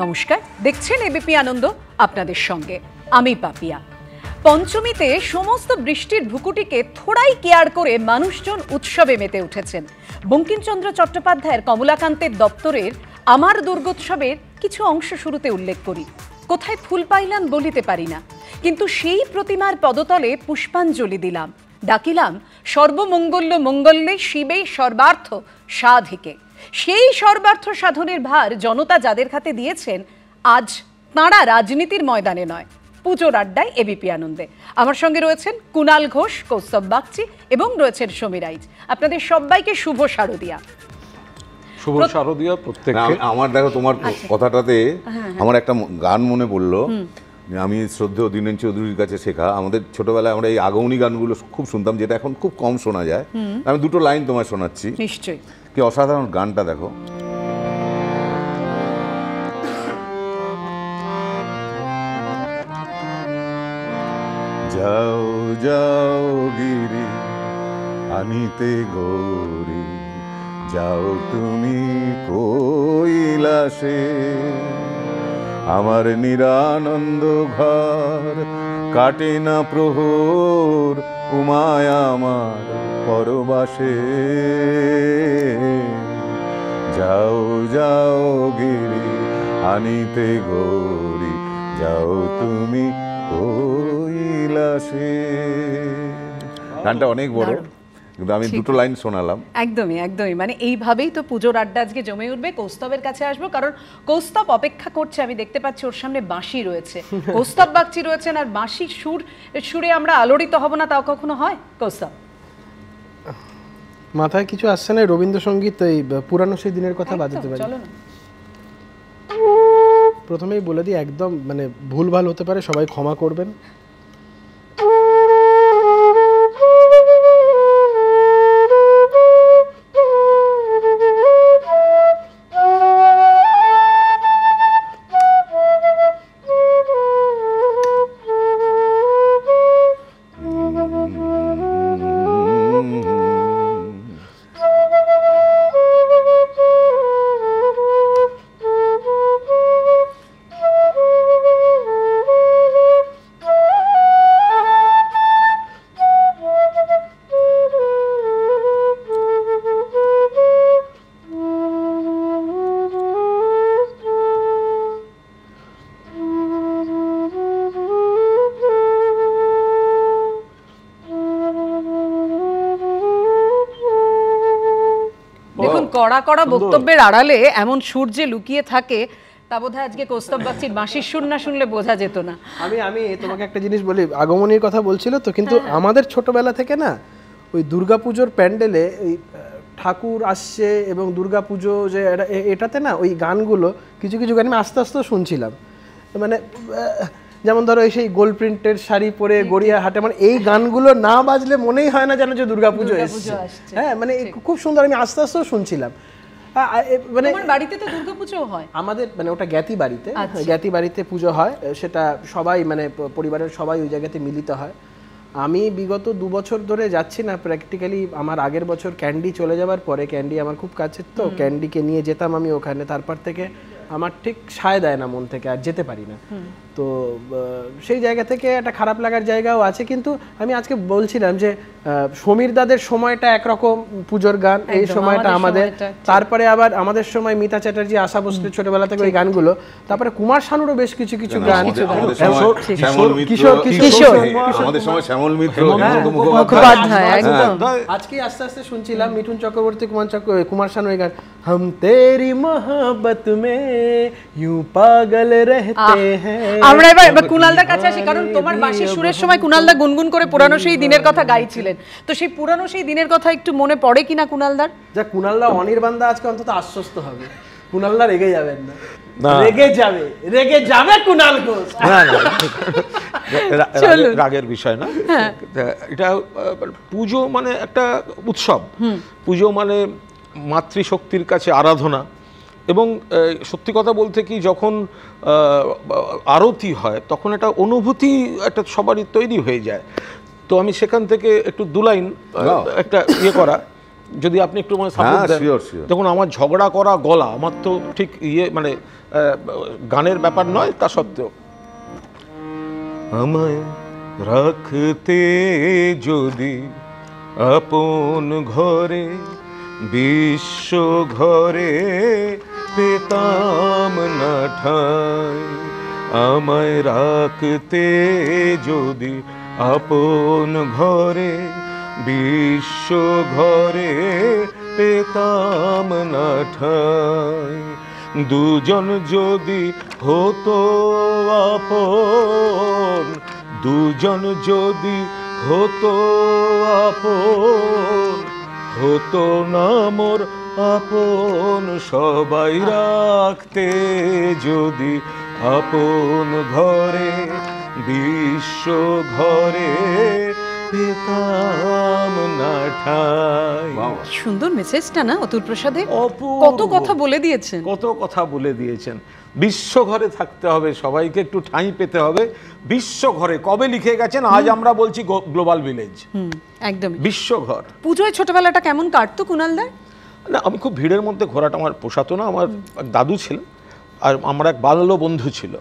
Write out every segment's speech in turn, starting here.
নমস্কার, দেখছেন এবিপি আনন্দ, আপনাদের সঙ্গে আমি পাপিয়া। পঞ্চমীতে সমস্ত বৃষ্টির ভুকুটিকে থোড়াই কেয়ার করে মানুষজন উৎসবে মেতে উঠেছেন। বঙ্কিমচন্দ্র চট্টোপাধ্যায়ের কমলাকান্তের দপ্তরের আমার দুর্গোৎসবের কিছু অংশ শুরুতে উল্লেখ করি। কোথায় ফুল পাইলাম বলিতে পারি না, কিন্তু সেই প্রতিমার পদতলে পুষ্পাঞ্জলি দিলাম, ডাকিলাম সর্বমঙ্গল্য মঙ্গলে শিবে সর্বার্থ সাধিকে। সেই সর্বার্থ সাধনের ভার জনতা যাদের হাতে দিয়েছেন, আজ তাঁরা রাজনীতির ময়দানে নয়, পুজোর আড্ডায় এবিপি আনন্দে। আমার সঙ্গে রয়েছেন কুণাল ঘোষ, কৌস্তব বাগচি এবং রয়েছেন সমীর রাইজ। আপনাদের সবাইকে শুভ শারদিয়া। শুভ শারদিয়া প্রত্যেককে। আমার দেখো তোমার কথাটাতে আমার একটা গান মনে পড়লো। আমি শ্রদ্ধেয় দীনেন চৌধুরীর কাছে শেখা, আমাদের ছোটবেলায় আমরা এই আগমনী গানগুলো খুব শুনতাম, যেটা এখন খুব কম শোনা যায়। আমি দুটো লাইন তোমায় শোনাচ্ছি। নিশ্চয়ই। কি অসাধারণ গানটা দেখো। যাও যাও গিরি আনিতে গৌরী, যাও তুমি কৈলাসে, আমার নিরানন্দ ঘর কাটে না প্রহর, উমায় আমার পরবাসে। যাও যাও গিরি আনিতে গৌরী, যাও তুমি কৈলাসে। গানটা অনেক বড়, কিন্তু আমি দুটো লাইন শোনালাম। একদমই একদমই, মানে এইভাবেই তো পুজোর আড্ডা আজকে জমে উঠবে। কৌস্তবের কাছে আসবো, কারণ কৌস্তব অপেক্ষা করছে। আমি দেখতে পাচ্ছি ওর সামনে বাঁশি রয়েছে, কৌস্তব বাগচি রয়েছেন, আর বাঁশির সুরে আমরা আলোড়িত হব না, তাও কখনো হয়? কৌস্তব, মাথায় কিছু আসছে না? রবীন্দ্রসঙ্গীত, এই পুরানো সেই দিনের কথা বাজাতে পারি। চলো না। প্রথমেই বলে দিই, একদম মানে ভুলভাল হতে পারে, সবাই ক্ষমা করবেন। কড়া কড়া বক্তব্যের আড়ালে এমন সুর যে লুকিয়ে থাকে, তা বোধহয় আজকে কৌস্তব বাগচির বাঁশির সুর না শুনলে বোঝা যেত না। আমি তোমাকে একটা জিনিস বলি, আগমনীর কথা বলছিল তো, কিন্তু আমাদের ছোটবেলা থেকে না ওই দুর্গাপুজোর প্যান্ডেলে ওই ঠাকুর আসছে এবং দুর্গাপুজো যে এটাতে না ওই গানগুলো, কিছু কিছু গান আমি আস্তে আস্তে শুনছিলাম। মানে যেমন ধরো এই সেই গোল্ড প্রিন্টের শাড়ি পরে গড়িয়া হাটে, মানে এই গানগুলো না বাজলে মনেই হয় না যেন যে দুর্গাপুজো এসেছে। হ্যাঁ, মানে খুব সুন্দর, আমি আস্তে আস্তে শুনছিলাম। মানে বাড়িতে তো দুর্গাপুজো হয় আমাদের, মানে ওটা জ্ঞাতি বাড়িতে, জ্ঞাতি বাড়িতে পুজো হয়, সেটা সবাই মানে পরিবারের সবাই ওই জায়গাতে মিলিত হয়। আমি বিগত 2 বছর ধরে যাচ্ছি না প্র্যাকটিক্যালি। আমার আগের বছর ক্যান্ডি চলে যাওয়ার পরে, ক্যান্ডি আমার খুব কাছের তো, ক্যান্ডিকে নিয়ে যেতাম আমি ওখানে, তারপর থেকে আমার ঠিক সায় দেয় না মন থেকে, আর যেতে পারি না। তো সেই জায়গা থেকে একটা খারাপ লাগার জায়গাও আছে। কিন্তু আমি আজকে বলছিলাম যে সমীর দাদের সময়টা একরকম পুজোর গান, এই সময়টা আমাদের, তারপরে আবার আমাদের সময় মিতা চ্যাটার্জি, আশা ভোসলে ছোটবেলা থেকে ওই গানগুলো, তারপরে কুমার শানুরও বেশ কিছু কিছু গান, কিশোর, আমাদের সময় শ্যামল মিত্র, মুখোপাধ্যায়, একদম। আজকে আস্তে আস্তে শুনছিলাম মিঠুন চক্রবর্তী, কুমার শানু এই গান, हम तेरी मोहब्बत में यूं पागल रहते हैं। আমরা এবার কুণালদার কাছে আসি, কারণ তোমার বাঁশির সুরের সময় কুণালদা গুনগুন করে পুরানো সেই দিনের কথা গাইছিলেন, তো সেই পুরানো সেই দিনের কথা একটু মনে পড়ে কিনা কুণালদার? যা কুণালদা অনির্বাণদা আজকে অন্তত আশ্বস্ত হবে, কুণালদা রেগে যাবেন না, রেগে যাবে কুণাল ঘোষ। না না, রাগের বিষয় না। এটা পুজো মানে একটা উৎসব, পুজো মানে মাতৃশক্তির কাছে আরাধনা। এবং সত্যি কথা বলতে কি, যখন আরতি হয় তখন একটা অনুভূতি একটা সবারই তৈরি হয়ে যায়। তো আমি সেখান থেকে একটু 2 লাইন একটা ইয়ে করা, যদি আপনি একটু মানে সাপোর্ট দেন। দেখুন আমার ঝগড়া করা গলা আমার তো ঠিক মানে গানের ব্যাপার নয়, তা সত্ত্বেও আমায় রাখতে যদি আপন ঘরে বিশ্ব ঘরে পেতাম না ঠাই, আমায় রাখতে যদি আপন ঘরে বিশ্ব ঘরে পেতাম না ঠাই, দুজন যদি হতো আপন, দুজন যদি হতো আপন, হতো না মোর আপন সবাই রাখতে যদি আপন ঘরে বিশ্ব ঘরে পেতাম না ঠাই। সুন্দর মেসেজটা না অতুল প্রসাদের, কত কথা বলে দিয়েছেন, কত কথা বলে দিয়েছেন। বিশ্ব ঘরে থাকতে হবে, সবাইকে একটু ঠাঁই পেতে হবে। বিশ্ব ঘরে কবে লিখে গেছেন, আজ আমরা বলছি গ্লোবাল ভিলেজ। একদম বিশ্ব ঘর। পুজোয় ছোটবেলাটা কেমন কাটতো কুণালদার? না, আমি খুব ভিড়ের মধ্যে ঘোরাটা আমার পোষাতো না। আমার দাদু ছিলেন আর আমার এক বাল্য বন্ধু ছিল।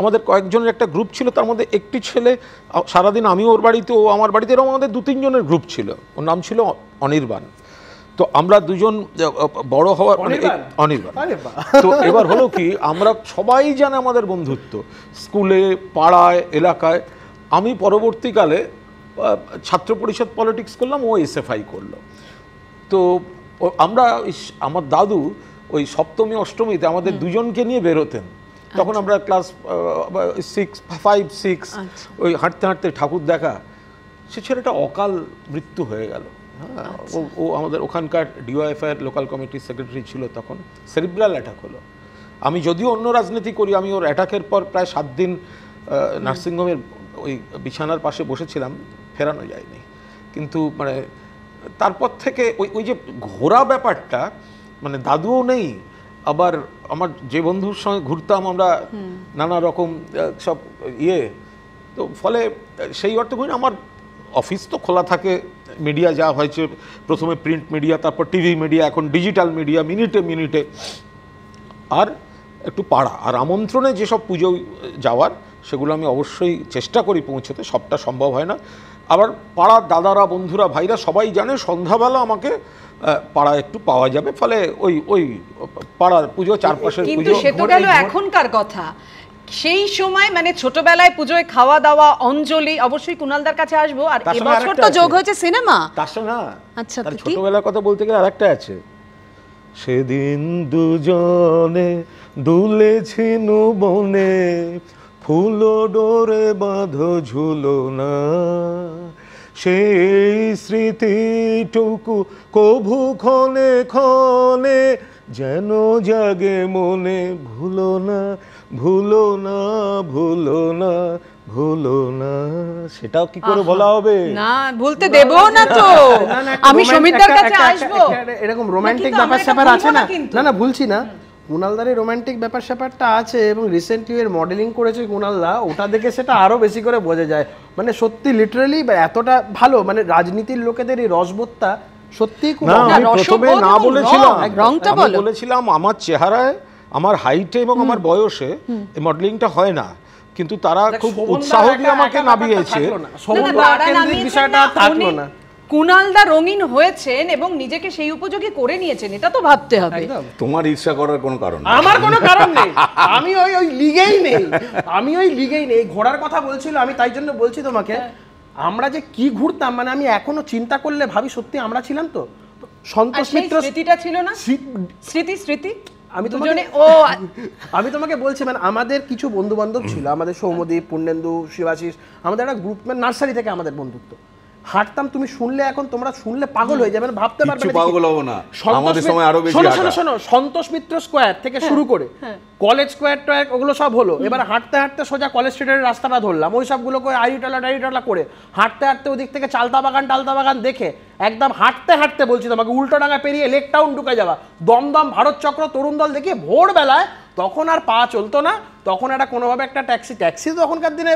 আমাদের কয়েকজনের একটা গ্রুপ ছিল, তার মধ্যে একটি ছেলে সারাদিন আমি ওর বাড়িতে, ও আমার বাড়িতে, এরকম আমাদের 2-3 জনের গ্রুপ ছিল। ওর নাম ছিল অনির্বাণ। তো আমরা দুজন বড় হওয়ার অনির্বাণ। তো এবার হলো কি, আমরা সবাই জানে আমাদের বন্ধুত্ব, স্কুলে, পাড়ায়, এলাকায়। আমি পরবর্তীকালে ছাত্র পরিষদ পলিটিক্স করলাম, ও এসএফআই করলো। তো আমরা আমার দাদু ওই সপ্তমী অষ্টমীতে আমাদের দুজনকে নিয়ে বেরোতেন। তখন আমরা ক্লাস 5-6 ওই হাঁটতে হাঁটতে ঠাকুর দেখা। সে ছেলেটা অকাল মৃত্যু হয়ে গেল। হ্যাঁ, ও আমাদের ওখানকার ডিওএফআই লোকাল কমিটির সেক্রেটারি ছিল তখন। সেরিব্রাল অ্যাটাক হলো। আমি যদিও অন্য রাজনীতি করি, আমি ওর অ্যাটাকের পর প্রায় 7 দিন নার্সিংহোমের ওই বিছানার পাশে বসেছিলাম, ফেরানো যায়নি। কিন্তু মানে তারপর থেকে ওই যে ঘোরা ব্যাপারটা, মানে দাদুও নেই, আবার আমার যে বন্ধুর সঙ্গে ঘুরতাম আমরা নানা রকম সব তো ফলে সেই অর্থ করি আমার অফিস তো খোলা থাকে, মিডিয়া যা হয়েছে, প্রথমে প্রিন্ট মিডিয়া, তারপর টিভি মিডিয়া, এখন ডিজিটাল মিডিয়া, মিনিটে মিনিটে। আর একটু পাড়া আর আমন্ত্রণে যেসব পুজো যাওয়ার, সেগুলো আমি অবশ্যই চেষ্টা করি পৌঁছতে, সবটা সম্ভব হয় না। আবার পাড়ার দাদারা, বন্ধুরা, ভাইরা সবাই জানে সন্ধ্যাবেলা আমাকে পাড়ায় একটু পাওয়া যাবে, ফলে ওই পাড়ার পুজো, চারপাশের পুজো। কিন্তু সে তো গেল এখনকার কথা। সেই সময় মানে ছোটবেলায় পুজোয় খাওয়া দাওয়া, অঞ্জলি, অবশ্যই কুণালদার কাছে আসবো। আর এবছর তো যোগ হয়েছে সিনেমা। তার সঙ্গে আচ্ছা, ছোটবেলার কথা বলতে গেলে আরেকটা আছে। সেদিন দুজনে দুলেছি বনে, ফুল ডোরে বাঁধো ঝুলনা, সেই স্মৃতিটুকু কভু ক্ষণে ক্ষণে যেন জাগে মনে, ভুলো না ভুলো না ভুলো না ভুলো না। সেটাও কি করে বলা হবে? না, ভুলতে দেব না তো। আমি সমীরদার কাছে আসবো। এরকম রোমান্টিক ব্যাপার স্যাপার আছে না? না না, ভুলছি না। কুণালদার রোমান্টিক ব্যাপার স্যাপারটা আছে, এবং রিসেন্টলি এর মডেলিং করেছে কুণালদা, ওটা দেখে সেটা আরো বেশি করে বোঝা যায়। মানে সত্যি লিটারালি এতটা ভালো, মানে রাজনীতির লোকেদের এই রসবোধটা সত্যি খুব। আমি প্রথমে না বলেছিলাম, আমি বলেছিলাম আমার চেহারায়, আমার হাইটে এবং আমার বয়সে এই মডেলিংটা হয় না, কিন্তু তারা খুব উৎসাহ দিয়ে আমাকে নামিয়েছে। বিষয়টা থাকলো না। কুণালদা রঙিন হয়েছেন এবং নিজেকে সেই উপযোগী করে নিয়েছেন, এটা তো ভাবতে হবে। তোমার ঈর্ষা করার কোনো কারণ নেই। আমার কোনো কারণ নেই, আমি ওই লিগেই নেই, আমি ওই লিগেই নেই। ঘোড়ার কথা বলছিল, আমি তাই জন্য বলছি তোমাকে, আমরা যে কি ঘুরতাম, মানে আমি এখনো চিন্তা করলে ভাবি সত্যি আমরা ছিলাম তো। সন্তোষ মিত্র স্মৃতিটা ছিল না, স্মৃতি আমি তোমাকে বলছি, মানে আমাদের কিছু বন্ধু বান্ধব ছিল, আমাদের সৌমদীপ, পূর্ণেন্দু, শিবাশিস, আমাদের একটা গ্রুপ, মানে নার্সারি থেকে আমাদের বন্ধুত্ব। হাঁটতাম, তুমি শুনলে, এখন তোমরা শুনলে পাগল হয়ে যাবে, ভাবতে পারবে না। পাগল হবো না, আমাদের সময় আরো বেশি হাঁটা। শোনো, সন্তোষ মিত্র স্কয়ার থেকে শুরু করে কলেজ স্কয়ার টয় ওগুলো সব হলো। এবার হাঁটতে হাঁটতে সোজা কলেজ স্ট্রিটের রাস্তাটা ধরলাম, ওই সবগুলো করে আড়িটালা করে হাঁটতে হাঁটতে ওদিক থেকে চালতা বাগান দেখে একদম হাঁটতে হাঁটতে বলছি তোমাকে, উল্টোডাঙ্গা পেরিয়ে লেক টাউন ঢুকে যাওয়া, দমদম ভারত চক্র তরুণ দল দেখিয়ে ভোরবেলায় তখন আর পা চলতো না, তখন একটা কোনোভাবে একটা ট্যাক্সি তখনকার দিনে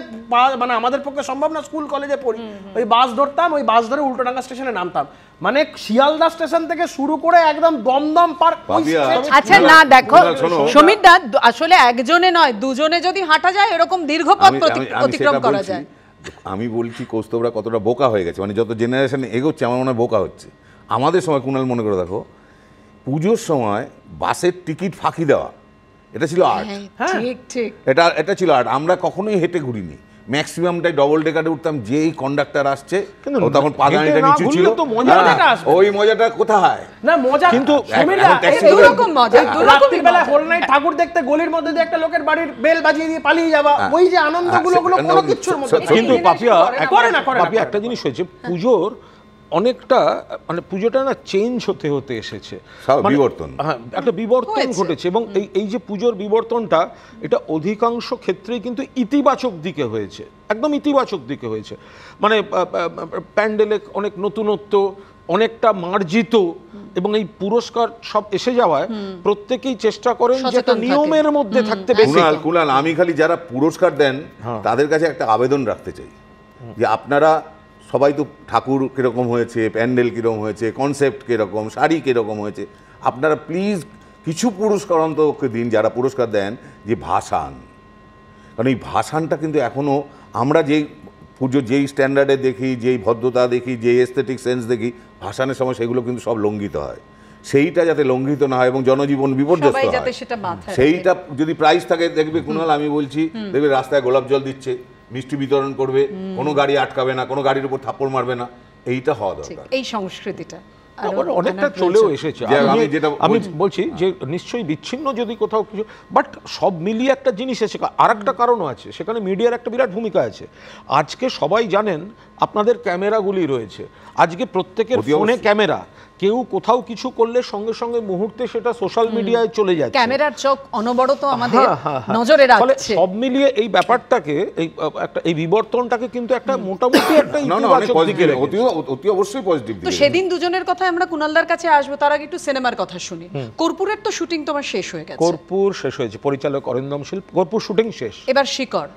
মানে আমাদের পক্ষে সম্ভব না, স্কুল কলেজে পড়ি, ওই বাস ধরতাম, ওই বাস ধরে উল্টোডাঙ্গা স্টেশনে নামতাম, মানে শিয়ালদা স্টেশন থেকে শুরু করে একদম দমদম পার্ক। আচ্ছা না দেখো সমীর দা, আসলে একজনে নয় দুজনে যদি হাঁটা যায় এরকম দীর্ঘ পথ অতিক্রম করা যায়। আমি বলছি কৌস্তবরা কতটা বোকা হয়ে গেছে, মানে যত জেনারেশন এগোচ্ছে আমার মনে হয় বোকা হচ্ছে। আমাদের সময় কুণাল মনে করে দেখো, পুজোর সময় বাসের টিকিট ফাঁকি দেওয়া এটা ছিল আর্ট। ঠিক ঠিক, এটা ছিল আর্ট। আমরা কখনোই হেঁটে ঘুরিনি, ম্যাক্সিমামটাই ডবল ডেকারে উঠতাম, যেই কন্ডাক্টর আসছে ও তখন পাদানিটা নিচু ছিল, ওই মজাটা কোথায় না মজা। কিন্তু দুরকম মজা, রাত্রিবেলা হোল নাইট ঠাকুর দেখতে গলির মধ্যে দিয়ে একটা লোকের বাড়ির বেল বাজিয়ে দিয়ে পালিয়ে যাওয়া, ওই যে আনন্দগুলো কোনো কিছুর মধ্যে। কিন্তু পাপিয়া একটা জিনিস হয়েছে, পুজোর অনেকটা মানে পুজোটা না চেঞ্জ হতে হতে এসেছে, বিবর্তন, হ্যাঁ একটা বিবর্তন ঘটেছে। এবং এই যে পুজোর বিবর্তনটা, এটা অধিকাংশ ক্ষেত্রেই কিন্তু ইতিবাচক দিকে হয়েছে, একদম ইতিবাচক দিকে হয়েছে। মানে প্যান্ডেলে অনেক নতুনত্ব, অনেকটা মার্জিত, এবং এই পুরস্কার সব এসে যাওয়ায় প্রত্যেকেই চেষ্টা করেন যে একটা নিয়মের মধ্যে থাকতে। কুণাল, আমি খালি যারা পুরস্কার দেন তাদের কাছে একটা আবেদন রাখতে চাই, যে আপনারা সবাই তো ঠাকুর কীরকম হয়েছে, প্যান্ডেল কীরকম হয়েছে, কনসেপ্ট কীরকম, শাড়ি কীরকম হয়েছে, আপনারা প্লিজ কিছু পুরস্কার অন্তকে দিন যারা পুরস্কার দেন, যে ভাসান। কারণ এই ভাসানটা কিন্তু এখনও আমরা যেই পুজো যেই স্ট্যান্ডার্ডে দেখি, যেই ভদ্রতা দেখি, যেই এস্থেটিক সেন্স দেখি, ভাসানের সময় সেগুলো কিন্তু সব লঙ্ঘিত হয়। সেইটা যাতে লঙ্ঘিত না হয় এবং জনজীবন বিপর্যস্ত হয়, সেইটা যদি প্রাইস থাকে, দেখবে কুণাল আমি বলছি, দেখবে রাস্তায় গোলাপ জল দিচ্ছে, মিষ্টি বিতরণ করবে, কোনো গাড়ি আটকাবে না, কোনো গাড়ির উপর থাপ্পড় মারবে না, এইটা হওয়া দরকার। এই সংস্কৃতিটা অনেকটা চলেও এসেছে। আমি বলছি যে নিশ্চয়ই বিচ্ছিন্ন যদি কোথাও কিছু, বাট সব মিলিয়ে একটা জিনিস এসে, আর একটা কারণও আছে, সেখানে মিডিয়ার একটা বিরাট ভূমিকা আছে। আজকে সবাই জানেন আপনাদের ক্যামেরাগুলি রয়েছে, আজকে প্রত্যেকের ফোনে ক্যামেরা, কেউ কোথাও কিছু করলে সঙ্গে সঙ্গে মুহূর্তে সেটা সোশ্যাল মিডিয়ায় চলে যাচ্ছে, ক্যামেরার চোখ অনবরত আমাদের নজরে রাখছে। সব মিলিয়ে এই ব্যাপারটাকে, এই বিবর্তনটাকে কিন্তু একটা মোটামুটি একটা ইতিবাচক দিকে, অতি অবশ্যই পজিটিভ। তো সেদিন দুজনের কথা আমরা কুণালদার কাছে আসবো, তার আগে একটু সিনেমার কথা শুনি। কর্পূরের তো শুটিং তোমার শেষ হয়ে গেছে। কর্পূর শেষ হয়েছে, পরিচালক অরিন্দম শীল, কর্পূর শুটিং শেষ। এবার শিকড়,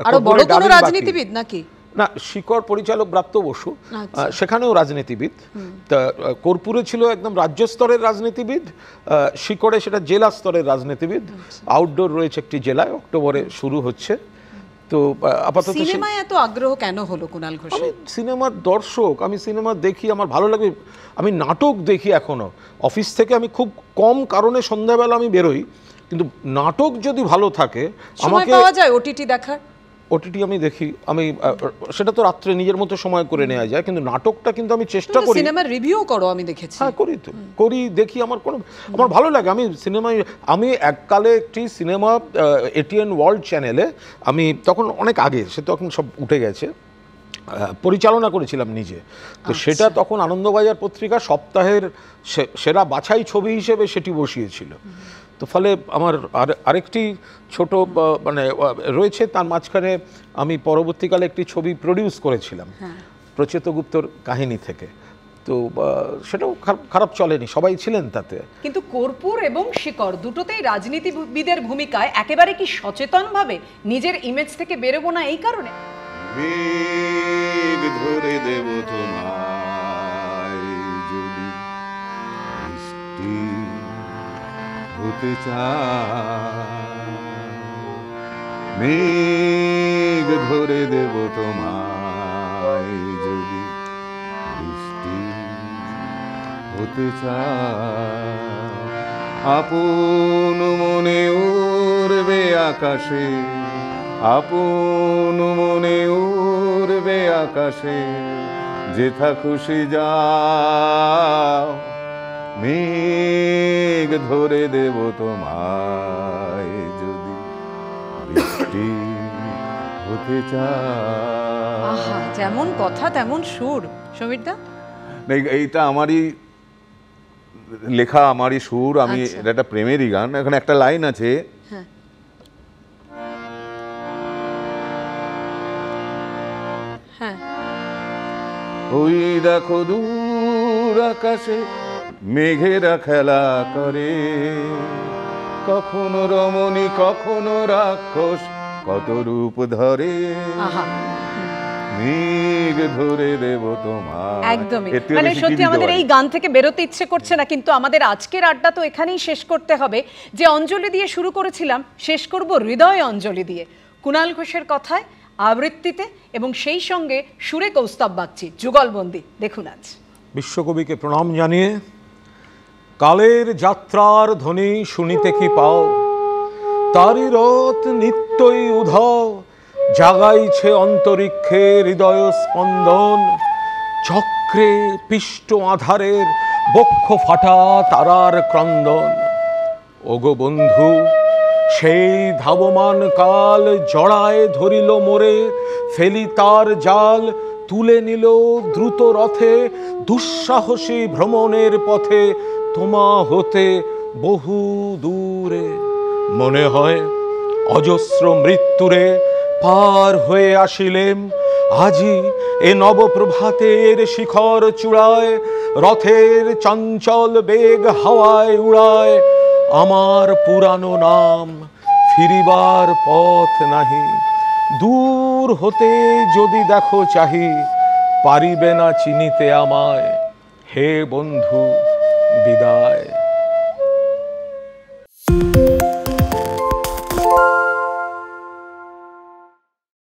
আরো বড় কোনো রাজনীতিবিদ নাকি? না, শিকড় পরিচালক ব্রাত্য বসু, সেখানেও রাজনীতিবিদ। তা কর্পূরে ছিল একদম রাজ্য স্তরের রাজনীতিবিদ, শিকড়ে সেটা জেলা স্তরের রাজনীতিবিদ। আউটডোর রয়েছে একটি জেলায়, অক্টোবরে শুরু হচ্ছে। তো আপাতত সিনেমায় এত আগ্রহ কেন হলো কুণাল ঘোষের? সিনেমার দর্শক, আমি সিনেমা দেখি, আমার ভালো লাগে। আমি নাটক দেখি এখনো, অফিস থেকে আমি খুব কম কারণে সন্ধ্যাবেলা আমি বেরোই, কিন্তু নাটক যদি ভালো থাকে আমাকে পাওয়া যায় ওটিটি দেখার। ওটিটি আমি দেখি, আমি সেটা তো রাত্রে নিজের মতো সময় করে নেওয়া যায়, কিন্তু নাটকটা কিন্তু আমি চেষ্টা করি। সিনেমার রিভিউ করো, আমি দেখেছি। হ্যাঁ করি দেখি, আমার ভালো লাগে। আমি সিনেমায়, আমি এককালে একটি সিনেমা এটিএন ওয়ার্ল্ড চ্যানেলে, আমি তখন অনেক আগে, সে তখন সব উঠে গেছে, পরিচালনা করেছিলাম নিজে। তো সেটা তখন আনন্দবাজার পত্রিকা সপ্তাহের সেরা বাছাই ছবি হিসেবে সেটি বসিয়েছিল। তো ফলে আমার আরেকটি ছোট মানে রয়েছে, তার মাঝখানে আমি পরবর্তীকালে একটি ছবি প্রডিউস করেছিলাম প্রচেত গুপ্তর কাহিনী থেকে। তো সেটাও খারাপ চলেনি, সবাই ছিলেন তাতে। কিন্তু কর্পূর এবং শিকড় দুটোতেই রাজনীতিবিদের ভূমিকায় একেবারে কি সচেতনভাবে নিজের ইমেজ থেকে বেরোবো না, এই কারণে ধরে দেব তোমায় যদি বৃষ্টি হতে চায়, মেঘ ধরে দেব তোমায় যদি বৃষ্টি হতে চায়, আপন মনে উড়বে আকাশে, আপন মনে উড়বে আকাশে, যেথা খুশি যাও, মেঘ ধরে দেব তোমায় যদি বৃষ্টি হতে চায়। যেমন কথা তেমন সুর। সমীরদা, এইটা আমারই লেখা, আমারই সুর। আমি এটা একটা প্রেমেরই গান। এখানে একটা লাইন আছে, ওই দেখো দূর আকাশে মেঘেরা খেলা করে, কখনো রমণী কখনো রাক্ষস, কত রূপ ধরে আহা, মেঘ ধরে দেব তোমার। একদমই, এর থেকে মানে বেশি কি সত্যি দিতে আমাদের পারি? এই গান থেকে বেরোতে ইচ্ছে করছে না, কিন্তু আমাদের আজকের আড্ডা তো এখানেই শেষ করতে হবে। যে অঞ্জলি দিয়ে শুরু করেছিলাম, শেষ করব হৃদয় অঞ্জলি দিয়ে, কুণাল ঘোষের কথায়, আবৃত্তিতে এবং সেই সঙ্গে সুরে কৌস্তব বাগচি, যুগলবন্দি। দেখুন আজ বিশ্বকবিকে প্রণাম জানিয়ে, কালের যাত্রার ধ্বনি শুনিতে কি পাও, তারি রথ নিত্যই উধাও, জাগাইছে অন্তরিক্ষে হৃদয় স্পন্দন, চক্রে পিষ্ট আধারের বক্ষ ফাটা তারার ক্রন্দন। ওগো বন্ধু, সেই ধাবমান কাল জড়ায় ধরিল মোরে, ফেলি তার জাল, তুলে নিল দ্রুত রথে, দুঃসাহসী ভ্রমণের পথে তোমা হতে বহু দূরে। মনে হয় অজস্র মৃত্যুরে পার হয়ে আসিলেম, আজি এ নবপ্রভাতের শিখর চূড়ায়, রথের চঞ্চল বেগ হাওয়ায় উড়ায়, আমার পুরানো নাম ফিরিবার পথ নাহি, দূর হতে যদি দেখো চাহি, পারিবে না চিনিতে আমায়, হে বন্ধু বিদায়।